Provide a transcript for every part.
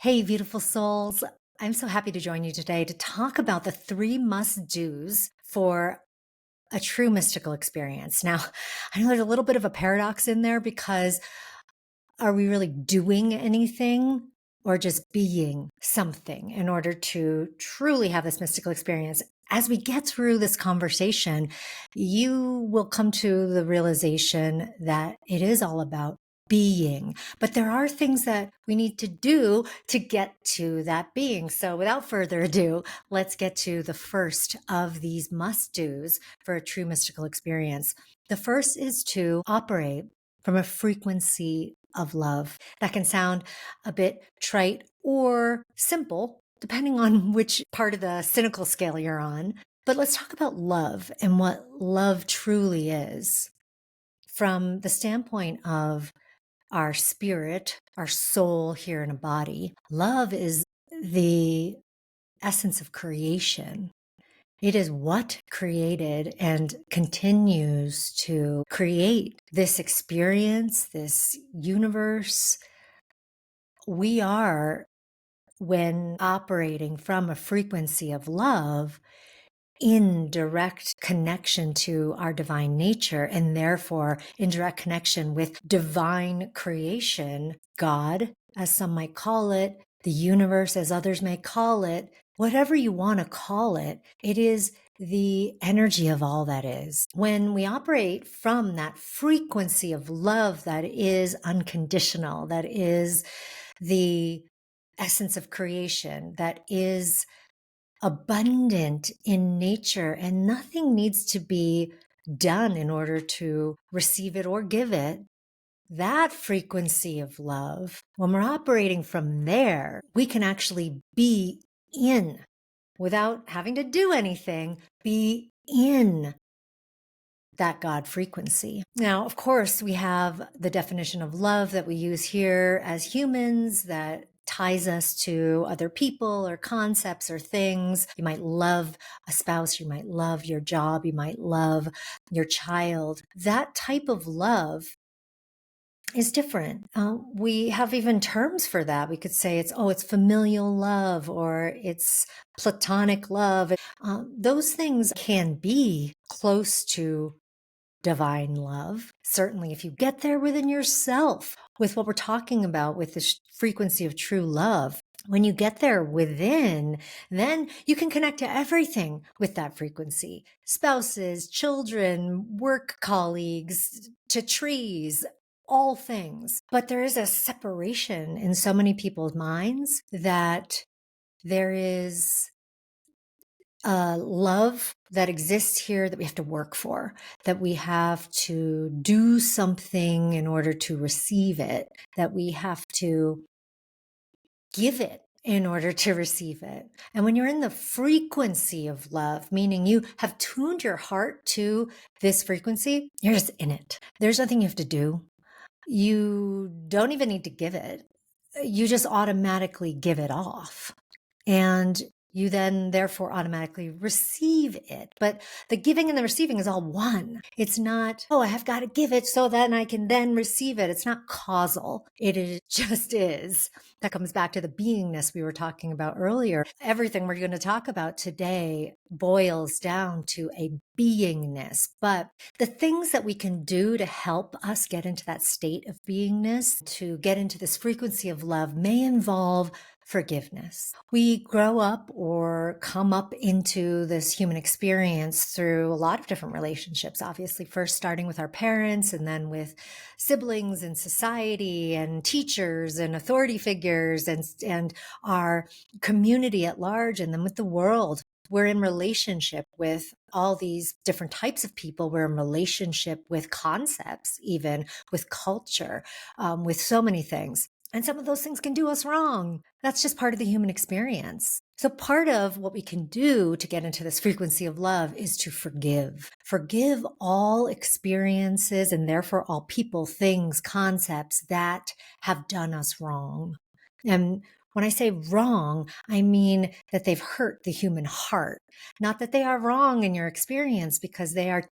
Hey, beautiful souls. I'm so happy to join you today to talk about the three must do's for a true mystical experience. Now, I know there's a little bit of a paradox in there because are we really doing anything or just being something in order to truly have this mystical experience? As we get through this conversation, you will come to the realization that it is all about being, but there are things that we need to do to get to that being. So without further ado, let's get to the first of these must do's for a true mystical experience. The first is to operate from a frequency of love. That can sound a bit trite or simple, depending on which part of the cynical scale you're on. But let's talk about love and what love truly is from the standpoint of our spirit, our soul here in a body. Love is the essence of creation. It is what created and continues to create this experience, this universe. We are, when operating from a frequency of love, in direct connection to our divine nature and therefore in direct connection with divine creation, God, as some might call it, the universe, as others may call it, whatever you want to call it, it is the energy of all that is. When we operate from that frequency of love that is unconditional, that is the essence of creation, that is abundant in nature, and nothing needs to be done in order to receive it or give it. That frequency of love, when we're operating from there, we can actually be in without having to do anything, be in that God frequency. Now, of course, we have the definition of love that we use here as humans that ties us to other people or concepts or things. You might love a spouse, you might love your job, you might love your child. That type of love is different. We have even terms for that. We could say it's familial love or it's platonic love. Those things can be close to divine love. Certainly, if you get there within yourself with what we're talking about with this frequency of true love, when you get there within, then you can connect to everything with that frequency. Spouses, children, work colleagues, to trees, all things. But there is a separation in so many people's minds that there is love that exists here that we have to work for, that we have to do something in order to receive it, that we have to give it in order to receive it. And when you're in the frequency of love, meaning you have tuned your heart to this frequency, you're just in it. There's nothing you have to do. You don't even need to give it. You just automatically give it off. And you then therefore automatically receive it. But the giving and the receiving is all one. It's not, oh, I have got to give it so that I can then receive it. It's not causal. Just is. That comes back to the beingness we were talking about earlier. Everything we're going to talk about today boils down to a beingness. But the things that we can do to help us get into that state of beingness, to get into this frequency of love, may involve forgiveness. We grow up or come up into this human experience through a lot of different relationships, obviously, first starting with our parents and then with siblings and society and teachers and authority figures and our community at large, and then with the world. We're in relationship with all these different types of people. We're in relationship with concepts, even with culture, with so many things. And some of those things can do us wrong. That's just part of the human experience. So part of what we can do to get into this frequency of love is to forgive. Forgive all experiences and therefore all people, things, concepts that have done us wrong. And when I say wrong, I mean that they've hurt the human heart, not that they are wrong in your experience, because they are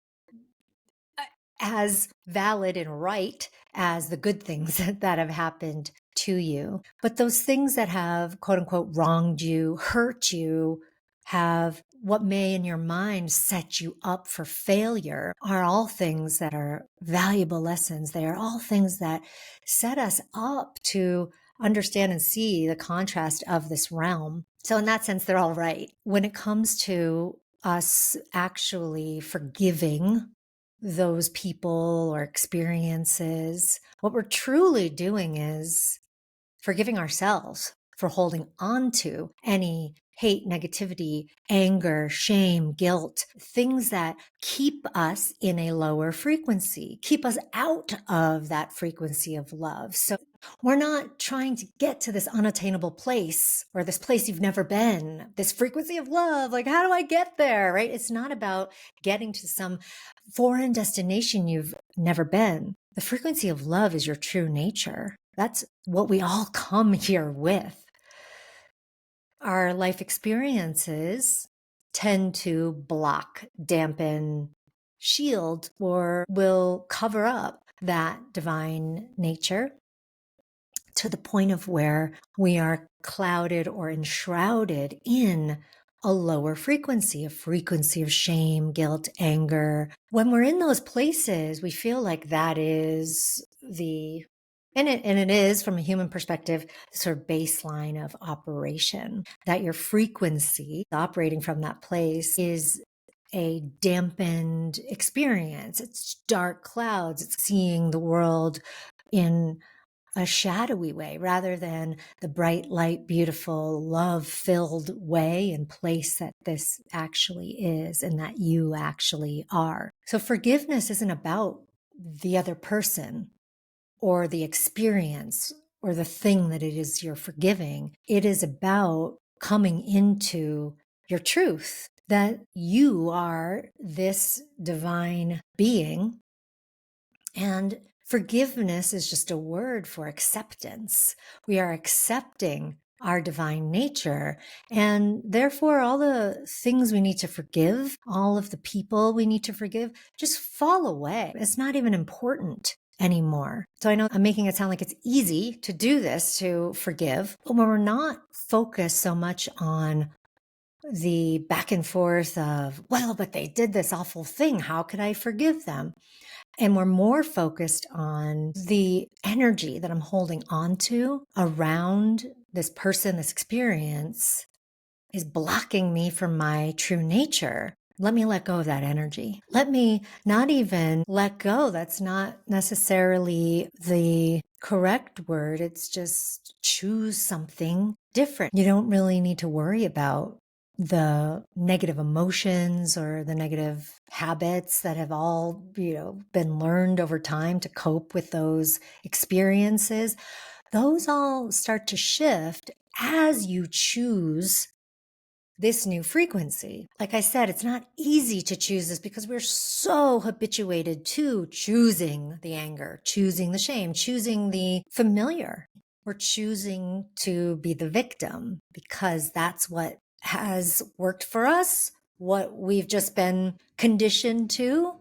as valid and right as the good things that have happened to you. But those things that have, quote unquote, wronged you, hurt you, have what may in your mind set you up for failure are all things that are valuable lessons. They are all things that set us up to understand and see the contrast of this realm. So in that sense, they're all right. When it comes to us actually forgiving those people or experiences, what we're truly doing is forgiving ourselves for holding on to any hate, negativity, anger, shame, guilt, things that keep us in a lower frequency, keep us out of that frequency of love. So we're not trying to get to this unattainable place or this place you've never been, this frequency of love. Like, how do I get there? Right? It's not about getting to some foreign destination you've never been. The frequency of love is your true nature. That's what we all come here with. Our life experiences tend to block, dampen, shield, or will cover up that divine nature to the point of where we are clouded or enshrouded in a lower frequency, a frequency of shame, guilt, anger. When we're in those places, we feel like that is and it is from a human perspective, the sort of baseline of operation, that your frequency operating from that place is a dampened experience. It's dark clouds. It's seeing the world in a shadowy way rather than the bright, light, beautiful, love-filled way and place that this actually is and that you actually are. So forgiveness isn't about the other person or the experience or the thing that it is you're forgiving. It is about coming into your truth, that you are this divine being. And forgiveness is just a word for acceptance. We are accepting our divine nature. And therefore, all the things we need to forgive, all of the people we need to forgive, just fall away. It's not even important anymore. So I know I'm making it sound like it's easy to do this, to forgive, but when we're not focused so much on the back and forth of, well, but they did this awful thing, how could I forgive them? And we're more focused on the energy that I'm holding on to around this person, this experience is blocking me from my true nature. Let me let go of that energy. Let me not even let go. That's not necessarily the correct word. It's just choose something different. You don't really need to worry about the negative emotions or the negative habits that have all, been learned over time to cope with those experiences. Those all start to shift as you choose this new frequency. Like I said, it's not easy to choose this because we're so habituated to choosing the anger, choosing the shame, choosing the familiar. We're choosing to be the victim because that's what has worked for us, what we've just been conditioned to.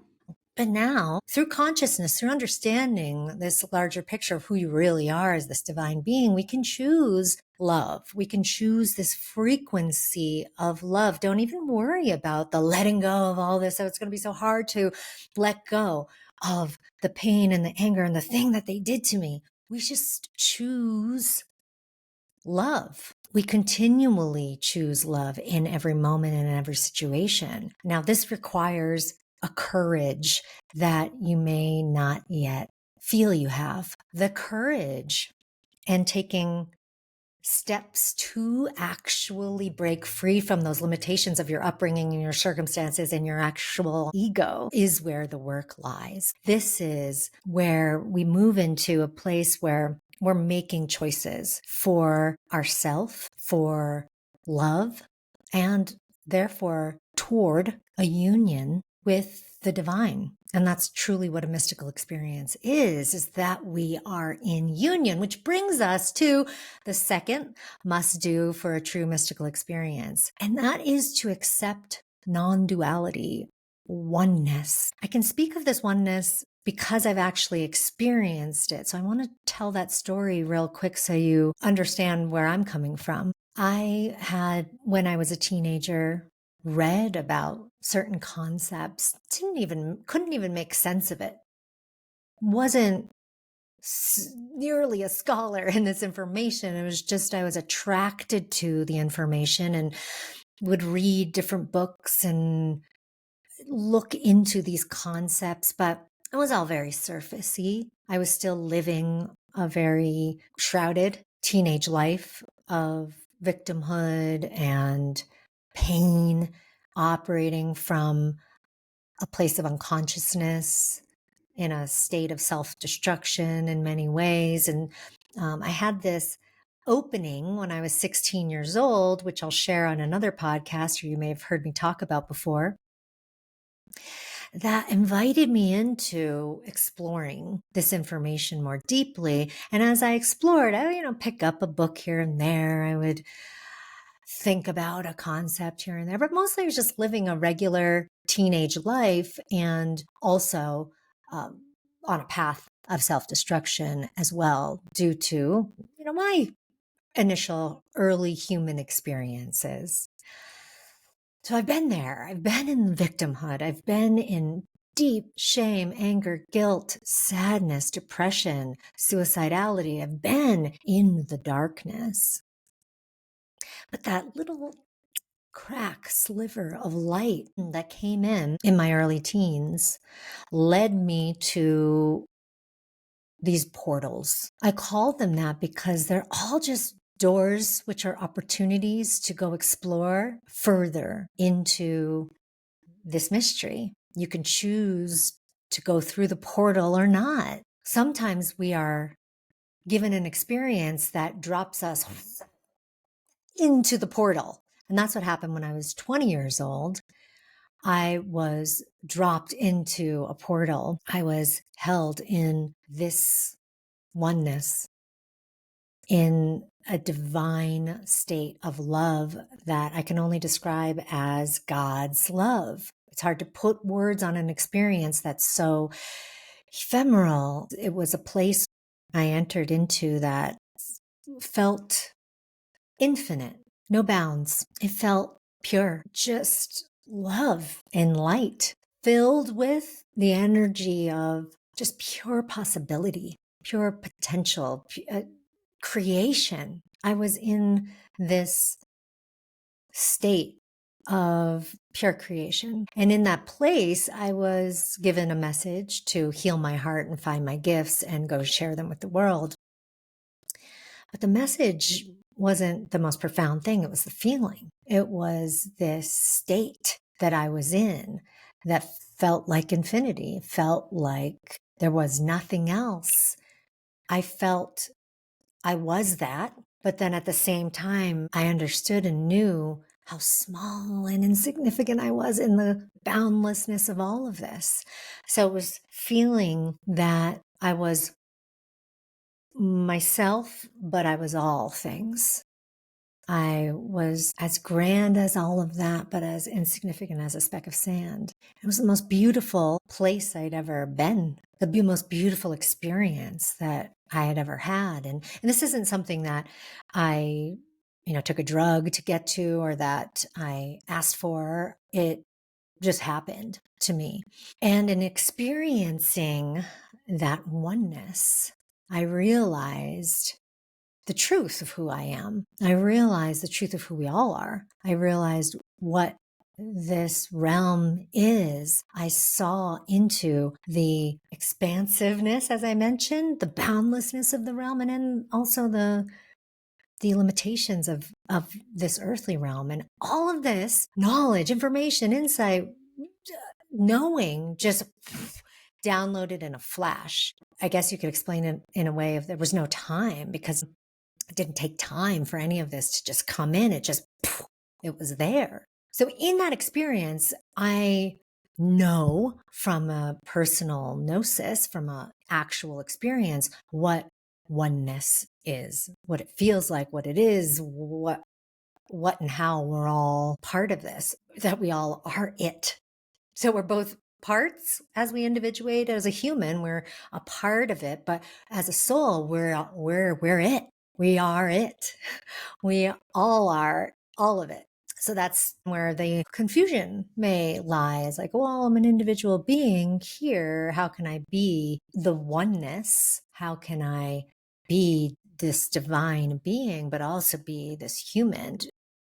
But now, through consciousness, through understanding this larger picture of who you really are as this divine being, we can choose love. We can choose this frequency of love. Don't even worry about the letting go of all this. So it's going to be so hard to let go of the pain and the anger and the thing that they did to me. We just choose love. We continually choose love in every moment and in every situation. Now, this requires a courage that you may not yet feel you have. The courage and taking steps to actually break free from those limitations of your upbringing and your circumstances and your actual ego is where the work lies. This is where we move into a place where we're making choices for ourself, for love, and therefore toward a union with the divine. And that's truly what a mystical experience is that we are in union, which brings us to the second must do for a true mystical experience. And that is to accept non-duality, oneness. I can speak of this oneness because I've actually experienced it. So I want to tell that story real quick so you understand where I'm coming from. I had, when I was a teenager, read about certain concepts, couldn't even make sense of it. Wasn't nearly a scholar in this information. It was just, I was attracted to the information and would read different books and look into these concepts, but it was all very surfacey. I was still living a very shrouded teenage life of victimhood and pain, operating from a place of unconsciousness in a state of self-destruction in many ways. And I had this opening when I was 16 years old, which I'll share on another podcast, or you may have heard me talk about before, that invited me into exploring this information more deeply. And as I explored, I would, pick up a book here and there. I would think about a concept here and there, but mostly I was just living a regular teenage life and also on a path of self-destruction as well, due to, my initial early human experiences. So I've been there. I've been in victimhood. I've been in deep shame, anger, guilt, sadness, depression, suicidality. I've been in the darkness. But that little crack sliver of light that came in my early teens led me to these portals. I call them that because they're all just doors, which are opportunities to go explore further into this mystery. You can choose to go through the portal or not. Sometimes we are given an experience that drops us into the portal. And that's what happened when I was 20 years old. I was dropped into a portal. I was held in this oneness, in a divine state of love that I can only describe as God's love. It's hard to put words on an experience that's so ephemeral. It was a place I entered into that felt infinite, no bounds. It felt pure, just love and light, filled with the energy of just pure possibility, pure potential, creation. I was in this state of pure creation. And in that place, I was given a message to heal my heart and find my gifts and go share them with the world. But the message wasn't the most profound thing. It was the feeling. It was this state that I was in that felt like infinity. It felt like there was nothing else. I felt I was that, but then at the same time, I understood and knew how small and insignificant I was in the boundlessness of all of this. So it was feeling that I was myself, but I was all things. I was as grand as all of that, but as insignificant as a speck of sand. It was the most beautiful place I'd ever been, the most beautiful experience that I had ever had. And this isn't something that I, took a drug to get to or that I asked for. It just happened to me. And in experiencing that oneness, I realized the truth of who I am. I realized the truth of who we all are. I realized what this realm is. I saw into the expansiveness, as I mentioned, the boundlessness of the realm, and then also the limitations of this earthly realm. And all of this knowledge, information, insight, knowing just downloaded in a flash. I guess you could explain it in a way of there was no time, because it didn't take time for any of this to just come in. It was there. So in that experience, I know from a personal gnosis, from an actual experience, what oneness is, what it feels like, what it is, what and how we're all part of this, that we all are it. So we're both parts as we individuate. As a human, we're a part of it, but as a soul, we're it. We are it. We all are all of it. So that's where the confusion may lie. It's like, well, I'm an individual being here. How can I be the oneness? How can I be this divine being, but also be this human?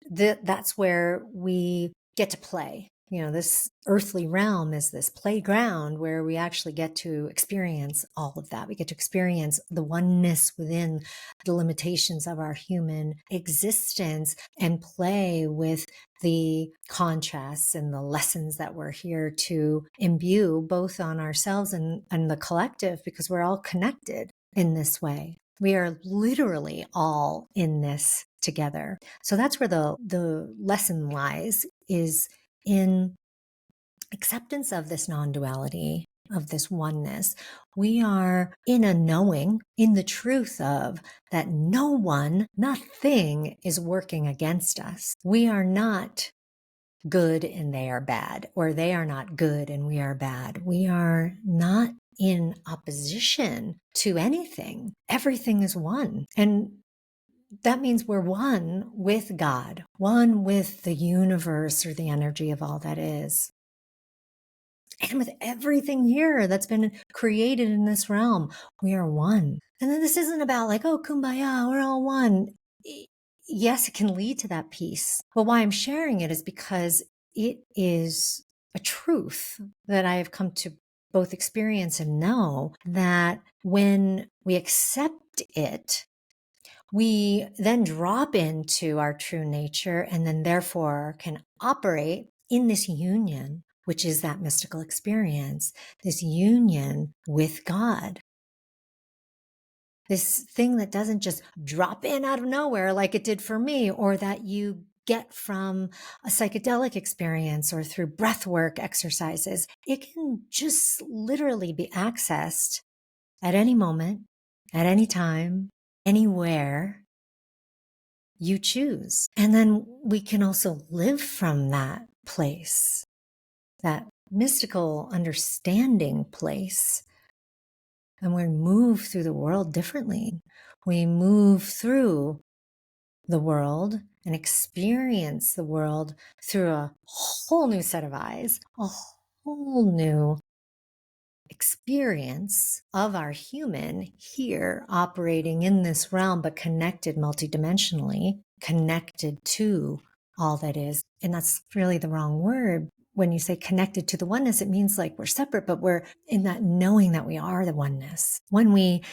That's where we get to play. This earthly realm is this playground where we actually get to experience all of that. We get to experience the oneness within the limitations of our human existence and play with the contrasts and the lessons that we're here to imbue both on ourselves and the collective, because we're all connected in this way. We are literally all in this together. So that's where the lesson lies, is in acceptance of this non-duality, of this oneness. We are in a knowing, in the truth of that no one, nothing is working against us. We are not good and they are bad, or they are not good and we are bad. We are not in opposition to anything. Everything is one. And that means we're one with God, one with the universe or the energy of all that is. And with everything here that's been created in this realm, we are one. And then this isn't about like, oh, kumbaya, we're all one. Yes, it can lead to that peace. But why I'm sharing it is because it is a truth that I have come to both experience and know, that when we accept it, we then drop into our true nature and then therefore can operate in this union, which is that mystical experience, this union with God. This thing that doesn't just drop in out of nowhere like it did for me, or that you get from a psychedelic experience or through breath work exercises. It can just literally be accessed at any moment, at any time, anywhere you choose. And then we can also live from that place, that mystical understanding place. And we move through the world differently. We move through the world and experience the world through a whole new set of eyes, a whole new experience of our human here operating in this realm, but connected multidimensionally, connected to all that is. And that's really the wrong word. When you say connected to the oneness, it means like we're separate, but we're in that knowing that we are the oneness. When we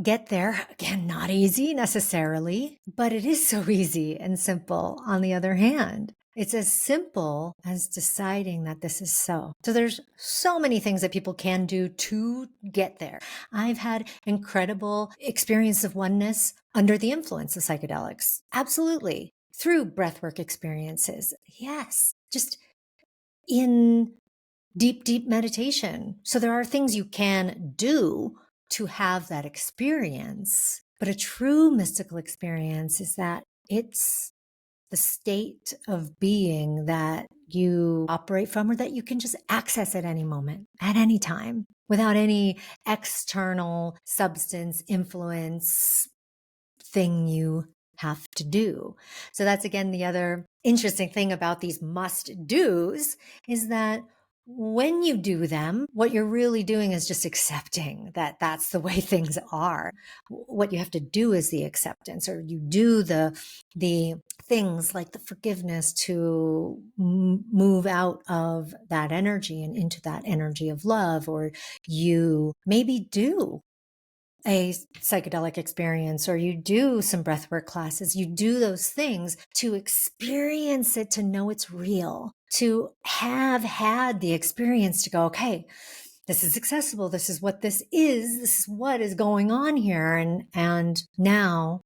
get there, again, not easy necessarily, but it is so easy and simple on the other hand. It's as simple as deciding that this is so. So there's so many things that people can do to get there. I've had incredible experience of oneness under the influence of psychedelics. Absolutely. Through breathwork experiences. Yes. Just in deep, deep meditation. So there are things you can do to have that experience. But a true mystical experience is that it's the state of being that you operate from, or that you can just access at any moment, at any time, without any external substance, influence, thing you have to do. So that's again the other interesting thing about these must do's, is that when you do them, what you're really doing is just accepting that that's the way things are. What you have to do is the acceptance, or you do the things like the forgiveness to move out of that energy and into that energy of love, or you maybe do a psychedelic experience, or you do some breathwork classes, you do those things to experience it, to know it's real, to have had the experience to go, okay, this is accessible. This is what this is. This is what is going on here. And now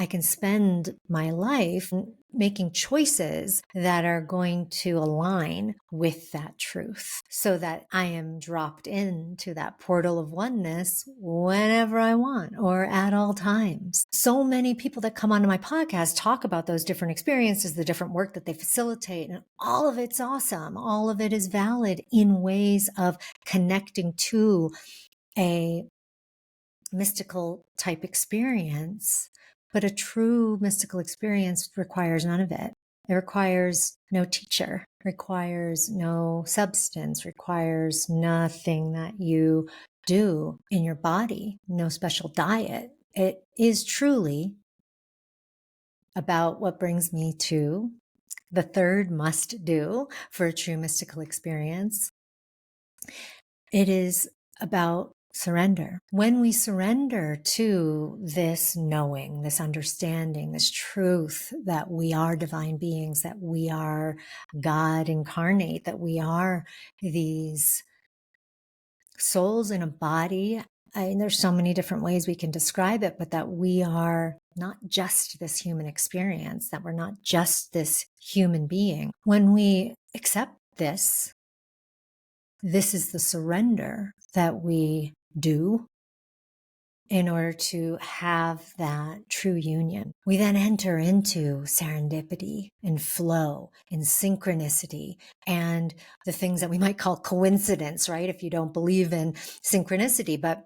I can spend my life making choices that are going to align with that truth so that I am dropped into that portal of oneness whenever I want or at all times. So many people that come onto my podcast talk about those different experiences, the different work that they facilitate, and all of it's awesome. All of it is valid in ways of connecting to a mystical type experience, but a true mystical experience requires none of it. It requires no teacher, requires no substance, requires nothing that you do in your body, no special diet. It is truly about what brings me to the third must do for a true mystical experience. It is about surrender. When we surrender to this knowing, this understanding, this truth that we are divine beings, that we are God incarnate, that we are these souls in a body. There's so many different ways we can describe it, but that we are not just this human experience, that we're not just this human being. When we accept this, this is the surrender that we do in order to have that true union. We then enter into serendipity and flow and synchronicity and the things that we might call coincidence, right? If you don't believe in synchronicity, but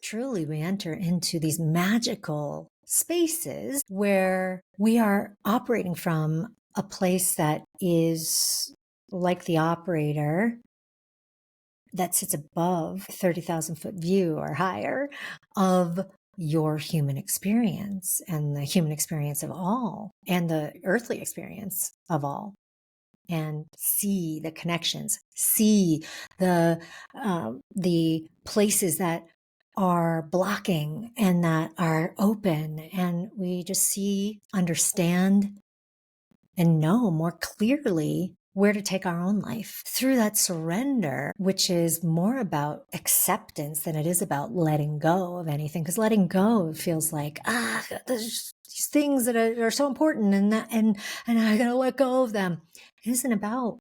truly we enter into these magical spaces where we are operating from a place that is like the operator that sits above 30,000 foot view or higher of your human experience and the human experience of all and the earthly experience of all, and see the connections, see the places that are blocking and that are open. And we just see, understand, and know more clearly where to take our own life through that surrender, which is more about acceptance than it is about letting go of anything. Because letting go feels like, there's these things that are so important and I gotta let go of them. It isn't about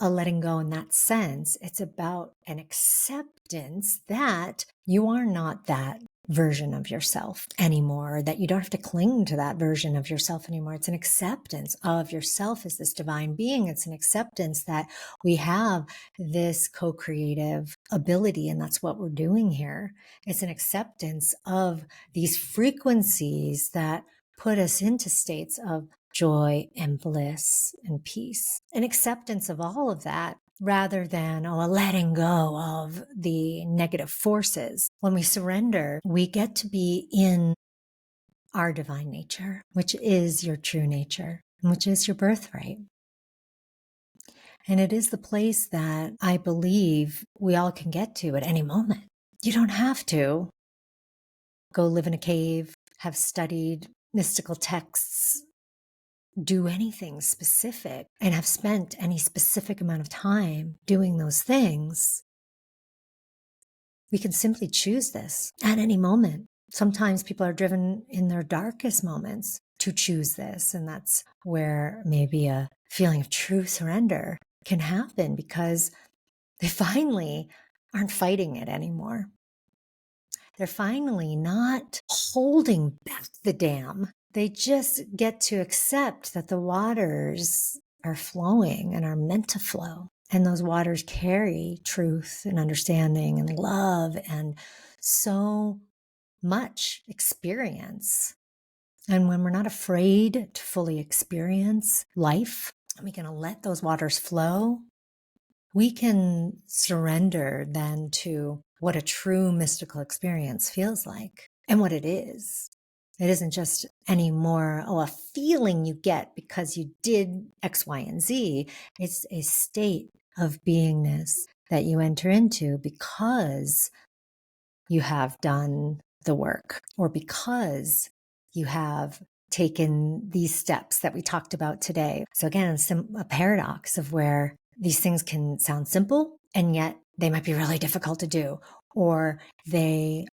a letting go in that sense. It's about an acceptance that you are not that version of yourself anymore, that you don't have to cling to that version of yourself anymore. It's an acceptance of yourself as this divine being. It's an acceptance that we have this co-creative ability, and that's what we're doing here. It's an acceptance of these frequencies that put us into states of joy and bliss and peace. An acceptance of all of that rather than a letting go of the negative forces. When we surrender, we get to be in our divine nature, which is your true nature, which is your birthright. And it is the place that I believe we all can get to at any moment. You don't have to go live in a cave, have studied mystical texts, do anything specific, and have spent any specific amount of time doing those things. We can simply choose this at any moment. Sometimes people are driven in their darkest moments to choose this, and that's where maybe a feeling of true surrender can happen because they finally aren't fighting it anymore. They're finally not holding back the dam. They just get to accept that the waters are flowing and are meant to flow. And those waters carry truth and understanding and love and so much experience. And when we're not afraid to fully experience life, and we can let those waters flow, we can surrender then to what a true mystical experience feels like and what it is. It isn't just anymore, a feeling you get because you did X, Y, and Z. It's a state of beingness that you enter into because you have done the work or because you have taken these steps that we talked about today. So again, it's a paradox of where these things can sound simple and yet they might be really difficult to do, or they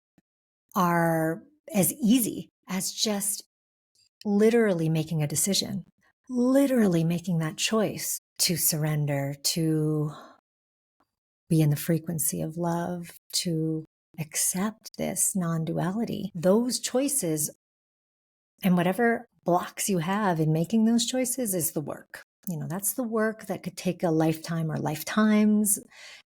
are as easy as just literally making a decision, literally making that choice to surrender, to be in the frequency of love, to accept this non-duality. Those choices and whatever blocks you have in making those choices is the work. That's the work that could take a lifetime or lifetimes.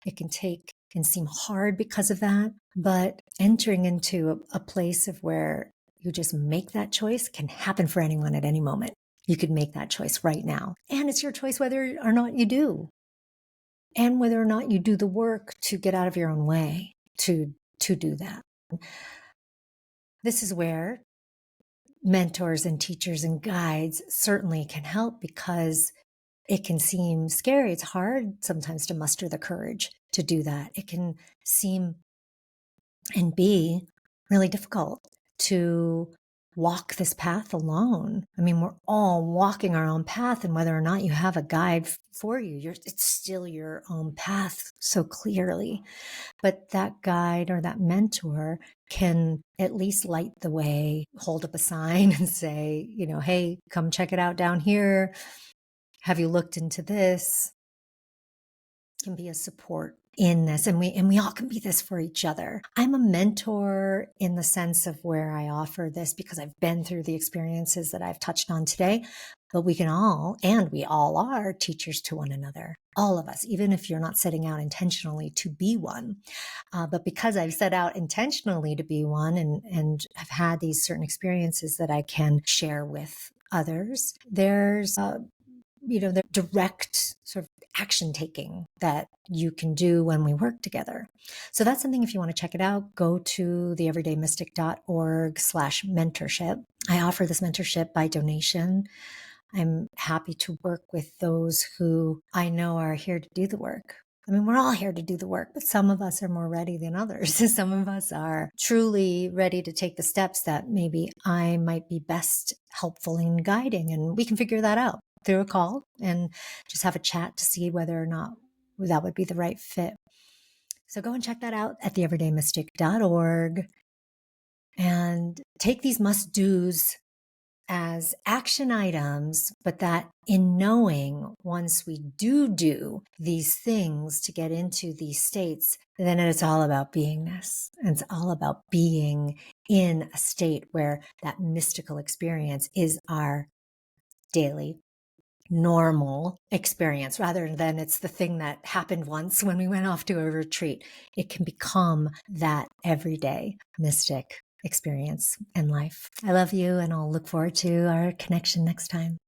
It can seem hard because of that, but entering into a place of where you just make that choice can happen for anyone at any moment. You could make that choice right now. And it's your choice whether or not you do. And whether or not you do the work to get out of your own way to do that. This is where mentors and teachers and guides certainly can help, because it can seem scary. It's hard sometimes to muster the courage to do that. It can seem and be really difficult to walk this path alone. I mean, we're all walking our own path, and whether or not you have a guide for you, it's still your own path so clearly. But that guide or that mentor can at least light the way, hold up a sign and say, hey, come check it out down here. Have you looked into this? Can be a support in this, and we all can be this for each other. I'm a mentor in the sense of where I offer this because I've been through the experiences that I've touched on today, but we all are teachers to one another, all of us, even if you're not setting out intentionally to be one. But because I've set out intentionally to be one and have had these certain experiences that I can share with others, there's the direct sort of action taking that you can do when we work together. So that's something, if you want to check it out, go to theeverydaymystic.org/mentorship. I offer this mentorship by donation. I'm happy to work with those who I know are here to do the work. I mean, we're all here to do the work, but some of us are more ready than others. Some of us are truly ready to take the steps that maybe I might be best helpful in guiding, and we can figure that out through a call and just have a chat to see whether or not that would be the right fit. So go and check that out at theeverydaymystic.org and take these must-dos as action items, but that in knowing once we do these things to get into these states, then it's all about beingness. And it's all about being in a state where that mystical experience is our daily normal experience, rather than it's the thing that happened once when we went off to a retreat. It can become that everyday mystic experience in life. I love you, and I'll look forward to our connection next time.